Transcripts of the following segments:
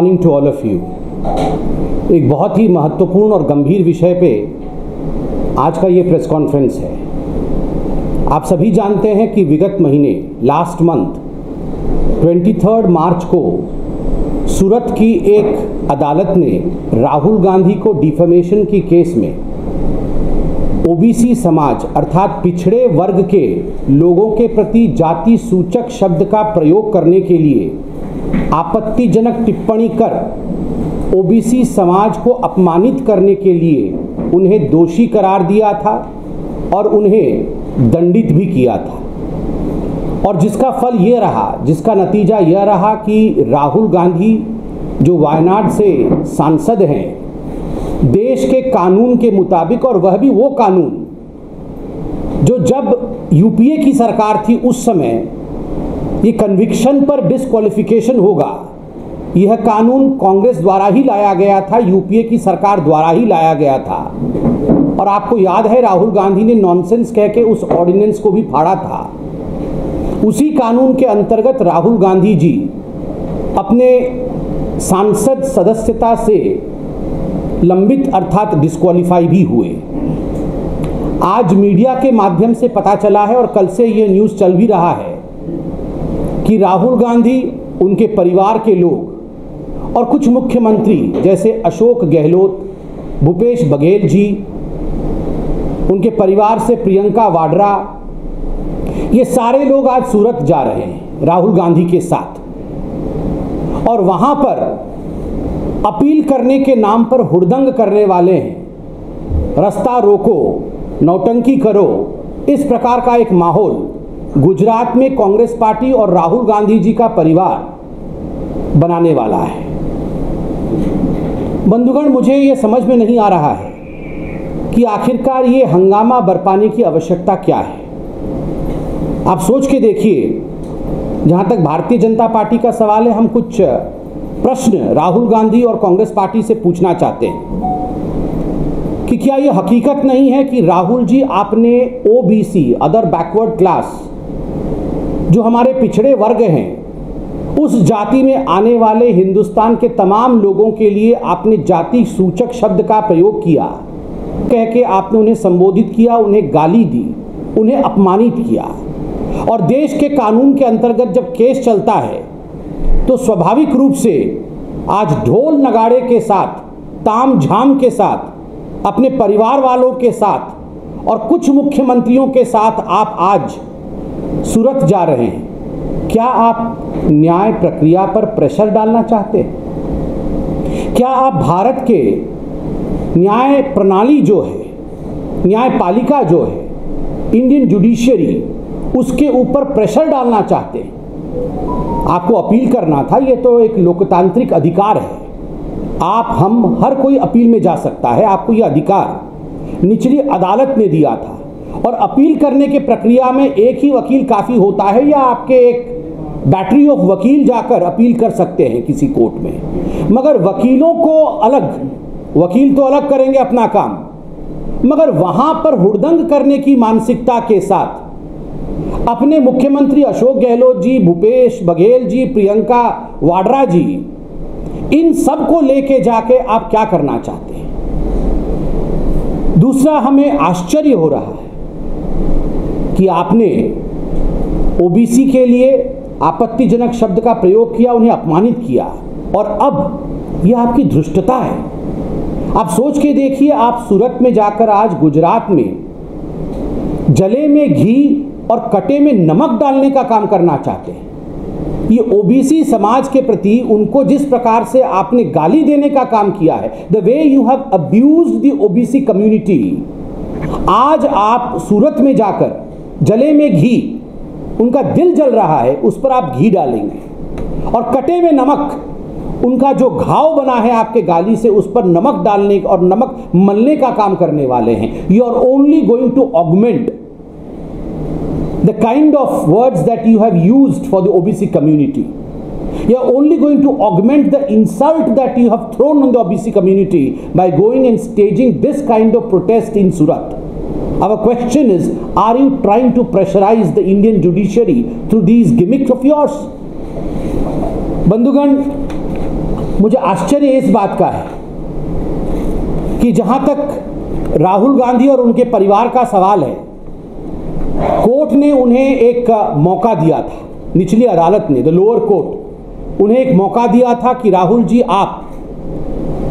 Morning to all of you. एक बहुत ही महत्वपूर्ण और गंभीर विषय पे आज का ये प्रेस कॉन्फ्रेंस है। आप सभी जानते हैं कि विगत महीने लास्ट मंथ 23 मार्च को सूरत की एक अदालत ने राहुल गांधी को डिफेमेशन की केस में ओबीसी समाज अर्थात पिछड़े वर्ग के लोगों के प्रति जाति सूचक शब्द का प्रयोग करने के लिए आपत्तिजनक टिप्पणी कर ओबीसी समाज को अपमानित करने के लिए उन्हें दोषी करार दिया था और उन्हें दंडित भी किया था। और जिसका फल ये रहा, जिसका नतीजा यह रहा कि राहुल गांधी जो वायनाड से सांसद हैं, देश के कानून के मुताबिक, और वह भी वो कानून जो जब यूपीए की सरकार थी उस समय ये कन्विक्शन पर डिस्क्वालिफिकेशन होगा, यह कानून कांग्रेस द्वारा ही लाया गया था, यूपीए की सरकार द्वारा ही लाया गया था। और आपको याद है राहुल गांधी ने नॉनसेंस कह के उस ऑर्डिनेंस को भी फाड़ा था। उसी कानून के अंतर्गत राहुल गांधी जी अपने सांसद सदस्यता से लंबित अर्थात डिस्क्वालीफाई भी हुए। आज मीडिया के माध्यम से पता चला है और कल से ये न्यूज़ चल भी रहा है कि राहुल गांधी, उनके परिवार के लोग और कुछ मुख्यमंत्री जैसे अशोक गहलोत, भूपेश बघेल जी, उनके परिवार से प्रियंका वाड्रा, ये सारे लोग आज सूरत जा रहे हैं राहुल गांधी के साथ। और वहां पर अपील करने के नाम पर हुड़दंग करने वाले हैं, रास्ता रोको, नौटंकी करो, इस प्रकार का एक माहौल गुजरात में कांग्रेस पार्टी और राहुल गांधी जी का परिवार बनाने वाला है। बंधुगण, मुझे ये समझ में नहीं आ रहा है कि आखिरकार ये हंगामा बरपाने की आवश्यकता क्या है। आप सोच के देखिए, जहां तक भारतीय जनता पार्टी का सवाल है, हम कुछ प्रश्न राहुल गांधी और कांग्रेस पार्टी से पूछना चाहते हैं कि क्या यह हकीकत नहीं है कि राहुल जी, आपने ओबीसी, अदर बैकवर्ड क्लास, जो हमारे पिछड़े वर्ग हैं, उस जाति में आने वाले हिंदुस्तान के तमाम लोगों के लिए आपने जाति सूचक शब्द का प्रयोग किया, कह के आपने उन्हें संबोधित किया, उन्हें गाली दी, उन्हें अपमानित किया। और देश के कानून के अंतर्गत जब केस चलता है तो स्वाभाविक रूप से आज ढोल नगाड़े के साथ, ताम झाम के साथ, अपने परिवार वालों के साथ और कुछ मुख्यमंत्रियों के साथ आप आज सूरत जा रहे हैं। क्या आप न्याय प्रक्रिया पर प्रेशर डालना चाहते हैं? क्या आप भारत के न्याय प्रणाली जो है, न्यायपालिका जो है, इंडियन जुडिशियरी, उसके ऊपर प्रेशर डालना चाहते हैं? आपको अपील करना था, ये तो एक लोकतांत्रिक अधिकार है। आप, हम, हर कोई अपील में जा सकता है, आपको यह अधिकार निचली अदालत ने दिया था। और अपील करने के प्रक्रिया में एक ही वकील काफ़ी होता है या आपके एक बैटरी ऑफ वकील जाकर अपील कर सकते हैं किसी कोर्ट में? मगर वकीलों को अलग, वकील तो अलग करेंगे अपना काम, मगर वहां पर हुड़दंग करने की मानसिकता के साथ अपने मुख्यमंत्री अशोक गहलोत जी, भूपेश बघेल जी, प्रियंका वाड्रा जी, इन सब को लेके जाके आप क्या करना चाहते हैं? दूसरा, हमें आश्चर्य हो रहा है कि आपने ओबीसी के लिए आपत्तिजनक शब्द का प्रयोग किया, उन्हें अपमानित किया, और अब यह आपकी धृष्टता है। आप सोच के देखिए, आप सूरत में जाकर आज गुजरात में जले में घी और कटे में नमक डालने का काम करना चाहते हैं। ये ओबीसी समाज के प्रति उनको जिस प्रकार से आपने गाली देने का काम किया है, the way you have abused the OBC community, आज आप सूरत में जाकर जले में घी, उनका दिल जल रहा है, उस पर आप घी डालेंगे, और कटे में नमक, उनका जो घाव बना है आपके गाली से, उस पर नमक डालने और नमक मलने का काम करने वाले हैं। You are only going to augment the kind of words that you have used for the OBC community. You are only going to augment the insult that you have thrown on the OBC community by going and staging this kind of protest in Surat. Our question is, are you trying to pressurize the Indian judiciary through these gimmicks of yours? बंधुगण, मुझे आश्चर्य इस बात का है कि जहां तक राहुल गांधी और उनके परिवार का सवाल है, कोर्ट ने उन्हें एक मौका दिया था, निचली अदालत ने, द लोअर कोर्ट, उन्हें एक मौका दिया था कि राहुल जी आप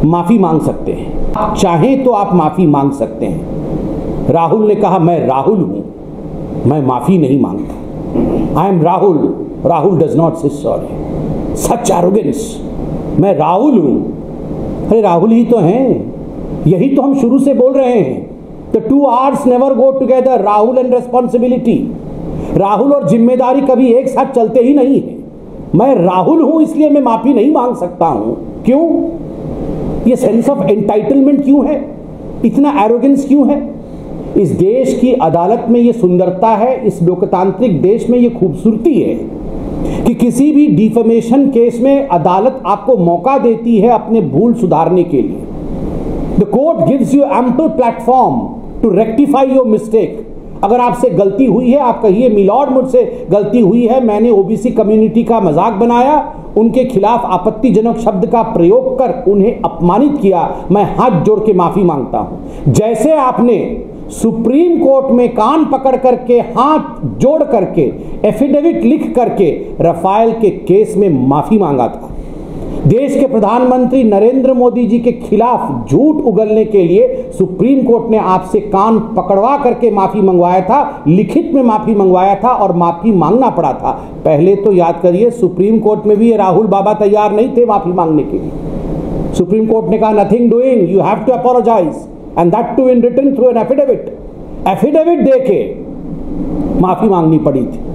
माफी मांग सकते हैं, आप चाहें तो आप माफी मांग सकते हैं। राहुल ने कहा मैं राहुल हूं, मैं माफी नहीं मांगता। I am Rahul, Rahul does not से सॉरी। सच एरोगेंस, मैं राहुल हूं। अरे राहुल ही तो हैं, यही तो हम शुरू से बोल रहे हैं। The two R's never go together, Rahul and responsibility. Rahul और जिम्मेदारी कभी एक साथ चलते ही नहीं है। मैं राहुल हूं इसलिए मैं माफी नहीं मांग सकता हूं। क्यों? ये सेंस ऑफ एंटाइटलमेंट क्यों है? इतना एरोगेंस क्यों है? इस देश की अदालत में ये सुंदरता है, इस लोकतांत्रिक देश में ये खूबसूरती है कि किसी भी डिफेमेशन केस में अदालत आपको मौका देती है अपने भूल सुधारने के लिए। The court gives you ample platform to rectify your mistake. अगर आपसे गलती हुई है, आप कहिए मिलॉर्ड मुझसे गलती हुई है, मैंने ओबीसी कम्युनिटी का मजाक बनाया, उनके खिलाफ आपत्तिजनक शब्द का प्रयोग कर उन्हें अपमानित किया, मैं हाथ जोड़ के माफी मांगता हूं। जैसे आपने सुप्रीम कोर्ट में कान पकड़ करके, हाथ जोड़ करके, एफिडेविट लिख करके रफाल के केस में माफी मांगा था। देश के प्रधानमंत्री नरेंद्र मोदी जी के खिलाफ झूठ उगलने के लिए सुप्रीम कोर्ट ने आपसे कान पकड़वा करके माफी मंगवाया था, लिखित में माफी मंगवाया था और माफी मांगना पड़ा था। पहले तो याद करिए, सुप्रीम कोर्ट में भी ये राहुल बाबा तैयार नहीं थे माफी मांगने के लिए। सुप्रीम कोर्ट ने कहा nothing doing, you have to apologise and that too in written through an affidavit. Affidavit देके माफी मांगनी पड़ी थी।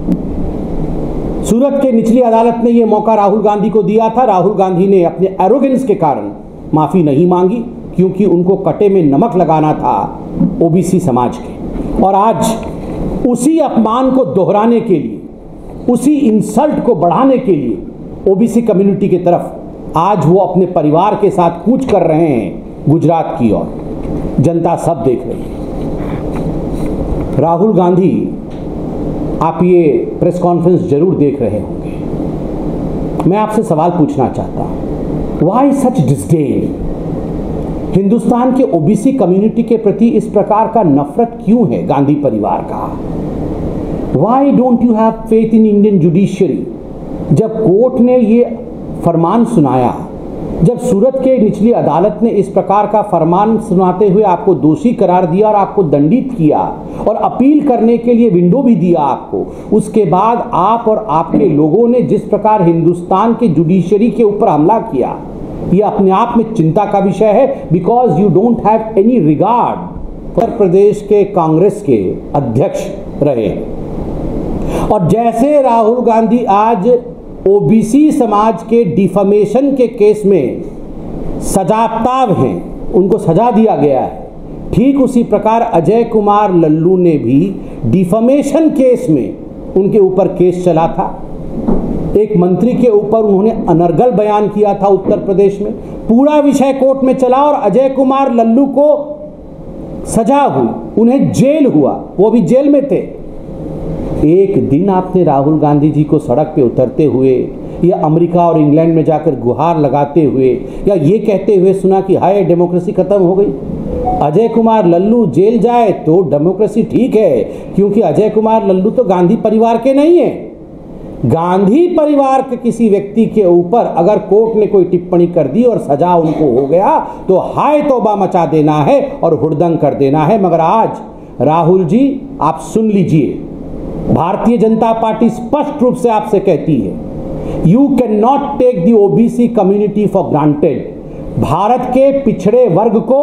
सूरत के निचली अदालत ने यह मौका राहुल गांधी को दिया था। राहुल गांधी ने अपने एरोगेंस के कारण माफी नहीं मांगी, क्योंकि उनको कटे में नमक लगाना था ओबीसी समाज के। और आज उसी अपमान को दोहराने के लिए, उसी इंसल्ट को बढ़ाने के लिए ओबीसी कम्युनिटी की तरफ आज वो अपने परिवार के साथ कूच कर रहे हैं गुजरात की ओर। जनता सब देख रही है। राहुल गांधी, आप ये प्रेस कॉन्फ्रेंस जरूर देख रहे होंगे। मैं आपसे सवाल पूछना चाहता हूं, व्हाई सच डिस्डेन? हिंदुस्तान के ओबीसी कम्युनिटी के प्रति इस प्रकार का नफरत क्यों है गांधी परिवार का? Why don't you have faith in Indian judiciary? जब कोर्ट ने ये फरमान सुनाया, जब सूरत के निचली अदालत ने इस प्रकार का फरमान सुनाते हुए आपको दोषी करार दिया और आपको दंडित किया और अपील करने के लिए विंडो भी दिया आपको, उसके बाद आप और आपके लोगों ने जिस प्रकार हिंदुस्तान के जुडिशरी के ऊपर हमला किया, यह अपने आप में चिंता का विषय है। Because you don't have any regard. Uttar Pradesh के कांग्रेस के अध्यक्ष रहे और जैसे राहुल गांधी आज ओबीसी समाज के डिफेमेशन के केस में सजायाफ्ताब हैं, उनको सजा दिया गया है, ठीक उसी प्रकार अजय कुमार लल्लू ने भी डिफेमेशन केस में उनके ऊपर केस चला था। एक मंत्री के ऊपर उन्होंने अनर्गल बयान किया था उत्तर प्रदेश में। पूरा विषय कोर्ट में चला और अजय कुमार लल्लू को सजा हुई, उन्हें जेल हुआ, वो भी जेल में थे। एक दिन आपने राहुल गांधी जी को सड़क पे उतरते हुए या अमेरिका और इंग्लैंड में जाकर गुहार लगाते हुए या ये कहते हुए सुना कि हाय डेमोक्रेसी खत्म हो गई? अजय कुमार लल्लू जेल जाए तो डेमोक्रेसी ठीक है, क्योंकि अजय कुमार लल्लू तो गांधी परिवार के नहीं है। गांधी परिवार के किसी व्यक्ति के ऊपर अगर कोर्ट ने कोई टिप्पणी कर दी और सजा उनको हो गया तो हाय तौबा मचा देना है और हुड़दंग कर देना है। मगर आज राहुल जी आप सुन लीजिए, भारतीय जनता पार्टी स्पष्ट रूप से आपसे कहती है, you can not take the OBC community for granted. Bharat के पिछड़े वर्ग को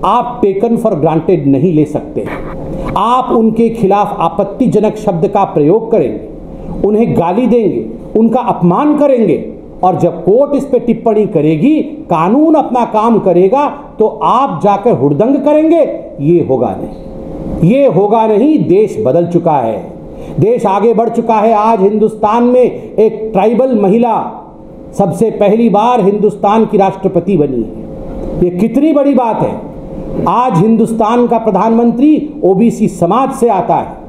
आप टेकन फॉर ग्रांटेड नहीं ले सकते। आप उनके खिलाफ आपत्तिजनक शब्द का प्रयोग करेंगे, उन्हें गाली देंगे, उनका अपमान करेंगे और जब कोर्ट इस पे टिप्पणी करेगी, कानून अपना काम करेगा तो आप जाकर हुड़दंग करेंगे। ये होगा नहीं, ये होगा नहीं। देश बदल चुका है, देश आगे बढ़ चुका है। आज हिंदुस्तान में एक ट्राइबल महिला सबसे पहली बार हिंदुस्तान की राष्ट्रपति बनी है। ये कितनी बड़ी बात है। आज हिंदुस्तान का प्रधानमंत्री ओबीसी समाज से आता है।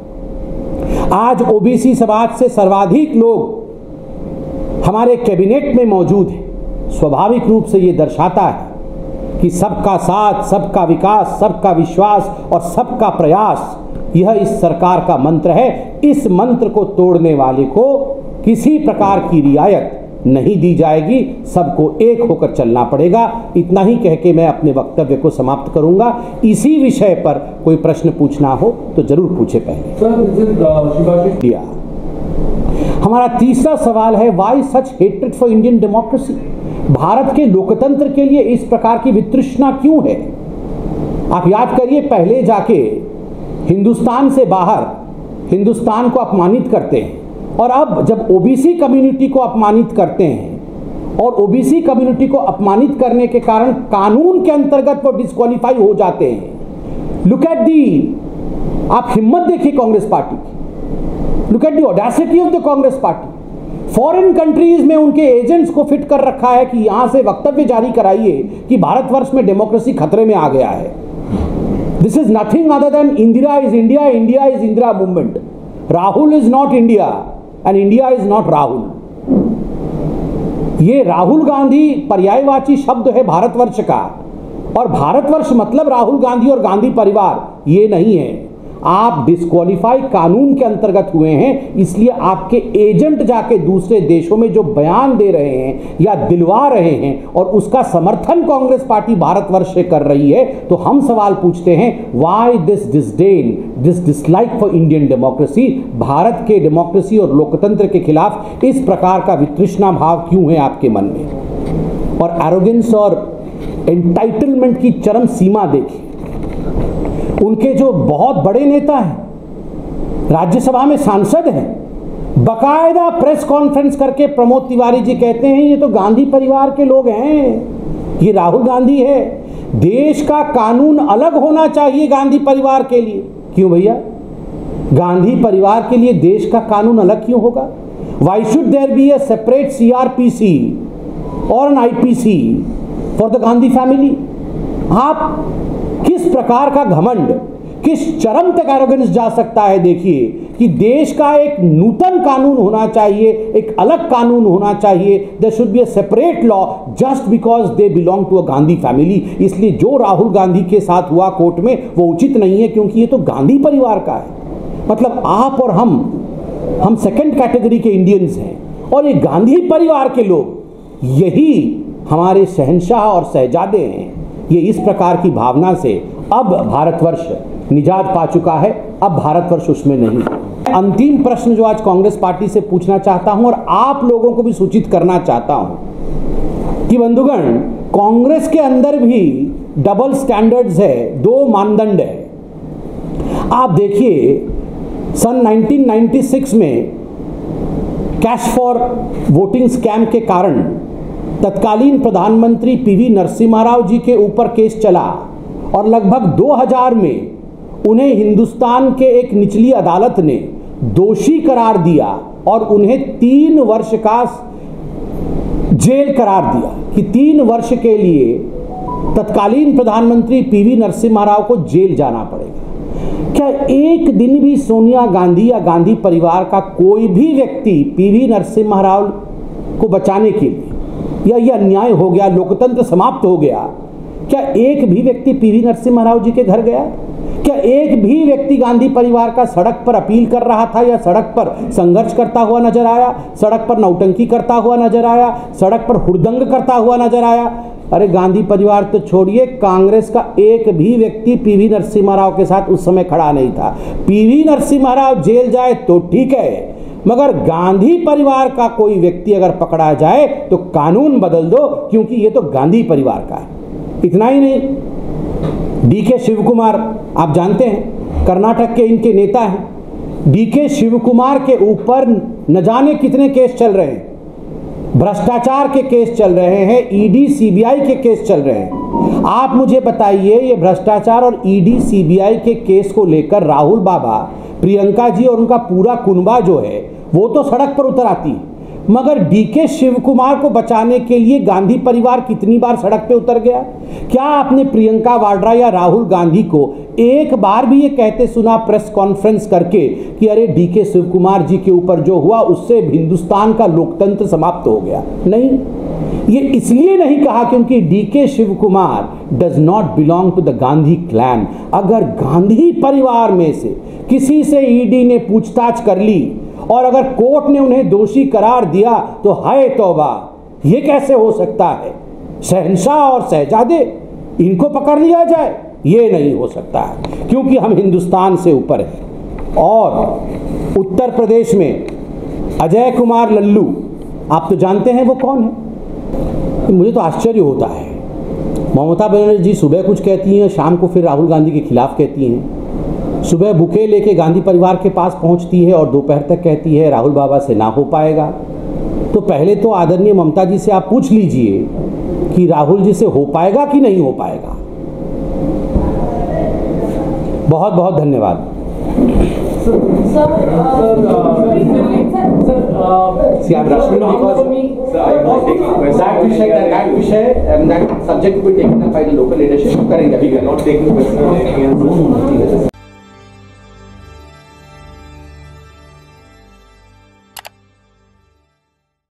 आज ओबीसी समाज से सर्वाधिक लोग हमारे कैबिनेट में मौजूद हैं। स्वाभाविक रूप से ये दर्शाता है कि सबका साथ, सबका विकास, सबका विश्वास और सबका प्रयास यह इस सरकार का मंत्र है। इस मंत्र को तोड़ने वाले को किसी प्रकार की रियायत नहीं दी जाएगी, सबको एक होकर चलना पड़ेगा। इतना ही कह के मैं अपने वक्तव्य को समाप्त करूंगा। इसी विषय पर कोई प्रश्न पूछना हो तो जरूर पूछे पहले। हमारा तीसरा सवाल है, why such hatred for Indian democracy? Bharat के लोकतंत्र के लिए इस प्रकार की वितृष्णा क्यों है? आप याद करिए, पहले जाके हिंदुस्तान से बाहर हिंदुस्तान को अपमानित करते हैं, और अब जब ओबीसी कम्युनिटी को अपमानित करते हैं और ओबीसी कम्युनिटी को अपमानित करने के कारण कानून के अंतर्गत वो डिस्क्वालीफाई हो जाते हैं। लुक एट दी, आप हिम्मत देखिए कांग्रेस पार्टी की, look at the audacity of the Congress party. Foreign countries में उनके एजेंट्स को फिट कर रखा है कि यहां से वक्तव्य जारी कराइए कि भारतवर्ष में डेमोक्रेसी खतरे में आ गया है। This is nothing other than Indira is India, India is Indira movement. Rahul is not India and India is not Rahul. ये राहुल गांधी पर्यायवाची शब्द है भारतवर्ष का, और भारतवर्ष मतलब राहुल गांधी और गांधी परिवार ये नहीं है। आप डिस्क्वालीफाई कानून के अंतर्गत हुए हैं, इसलिए आपके एजेंट जाके दूसरे देशों में जो बयान दे रहे हैं या दिलवा रहे हैं और उसका समर्थन कांग्रेस पार्टी भारतवर्ष से कर रही है। तो हम सवाल पूछते हैं, why this disdain, this dislike for Indian democracy? Bharat के डेमोक्रेसी और लोकतंत्र के खिलाफ इस प्रकार का वितृष्णा भाव क्यों है आपके मन में? और एरोगेंस और एंटाइटलमेंट की चरम सीमा देखिए। उनके जो बहुत बड़े नेता हैं, राज्यसभा में सांसद हैं, बकायदा प्रेस कॉन्फ्रेंस करके प्रमोद तिवारी जी कहते हैं ये तो गांधी परिवार के लोग हैं, ये राहुल गांधी है। देश का कानून अलग होना चाहिए गांधी परिवार के लिए। क्यों भैया? गांधी परिवार के लिए देश का कानून अलग क्यों होगा? Why should there be a separate CrPC और an IPC for the Gandhi family? आप किस प्रकार का घमंड, किस चरम तक एरोगेंस जा सकता है? देखिए कि देश का एक नूतन कानून होना चाहिए, एक अलग कानून होना चाहिए। There should be a separate law just because they belong to a Gandhi family. इसलिए जो राहुल गांधी के साथ हुआ कोर्ट में वो उचित नहीं है, क्योंकि ये तो गांधी परिवार का है। मतलब आप और हम सेकंड कैटेगरी के इंडियंस हैं, और ये गांधी परिवार के लोग यही हमारे शहंशाह और शहजादे हैं। ये इस प्रकार की भावना से अब भारतवर्ष निजात पा चुका है, अब भारतवर्ष उसमें नहीं। अंतिम प्रश्न जो आज कांग्रेस पार्टी से पूछना चाहता हूं और आप लोगों को भी सूचित करना चाहता हूं कि बंधुगण, कांग्रेस के अंदर भी डबल स्टैंडर्ड्स है, दो मानदंड है। आप देखिए, सन 1996 में कैश फॉर वोटिंग स्कैम के कारण तत्कालीन प्रधानमंत्री पीवी नरसिम्हा राव जी के ऊपर केस चला, और लगभग 2000 में उन्हें हिंदुस्तान के एक निचली अदालत ने दोषी करार दिया और उन्हें 3 वर्ष का जेल करार दिया कि 3 वर्ष के लिए तत्कालीन प्रधानमंत्री पीवी नरसिम्हा राव को जेल जाना पड़ेगा। क्या एक दिन भी सोनिया गांधी या गांधी परिवार का कोई भी व्यक्ति पीवी नरसिम्हा राव को बचाने के लिए, या ये अन्याय हो गया, लोकतंत्र समाप्त हो गया, क्या एक भी व्यक्ति पीवी नरसिम्हा राव जी के घर गया? क्या एक भी व्यक्ति गांधी परिवार का सड़क पर अपील कर रहा था या सड़क पर संघर्ष करता हुआ नजर आया, सड़क पर नौटंकी करता हुआ नजर आया, सड़क पर हुड़दंग करता हुआ नजर आया? अरे गांधी परिवार तो छोड़िए, कांग्रेस का एक भी व्यक्ति पीवी नरसिम्हा राव के साथ उस समय खड़ा नहीं था। पीवी नरसिम्हा राव जेल जाए तो ठीक है, मगर गांधी परिवार का कोई व्यक्ति अगर पकड़ा जाए तो कानून बदल दो, क्योंकि ये तो गांधी परिवार का है। इतना ही नहीं, डीके शिवकुमार आप जानते हैं, कर्नाटक के इनके नेता हैं। डीके शिवकुमार के ऊपर न जाने कितने केस चल रहे हैं, भ्रष्टाचार के केस चल रहे हैं, ईडी सीबीआई के केस चल रहे हैं। आप मुझे बताइए, ये भ्रष्टाचार और ईडी सीबीआई के केस को लेकर राहुल बाबा, प्रियंका जी और उनका पूरा कुनबा जो है वो तो सड़क पर उतर आती, मगर डीके शिवकुमार को बचाने के लिए गांधी परिवार कितनी बार सड़क पे उतर गया? क्या आपने प्रियंका वाड्रा या राहुल गांधी को एक बार भी ये कहते सुना प्रेस कॉन्फ्रेंस करके कि अरे डीके शिव कुमार जी के ऊपर जो हुआ उससे हिंदुस्तान का लोकतंत्र समाप्त हो गया? नहीं, ये इसलिए नहीं कहा क्योंकि DK Shivakumar does not belong to the Gandhi clan. अगर गांधी परिवार में से किसी से ईडी ने पूछताछ कर ली और अगर कोर्ट ने उन्हें दोषी करार दिया तो हाय तौबा, ये कैसे हो सकता है? शहंशाह और शहजादे इनको पकड़ लिया जाए, ये नहीं हो सकता है, क्योंकि हम हिंदुस्तान से ऊपर हैं। और उत्तर प्रदेश में अजय कुमार लल्लू, आप तो जानते हैं वो कौन है? मुझे तो आश्चर्य होता है, ममता बनर्जी सुबह कुछ कहती हैं, शाम को फिर राहुल गांधी के खिलाफ कहती हैं। सुबह बुके लेके गांधी परिवार के पास पहुंचती है और दोपहर तक कहती है राहुल बाबा से ना हो पाएगा। तो पहले तो आदरणीय ममता जी से आप पूछ लीजिए कि राहुल जी से हो पाएगा कि नहीं हो पाएगा। बहुत बहुत धन्यवाद। सब्जेक्ट को taken up by the local leadership करेंगे।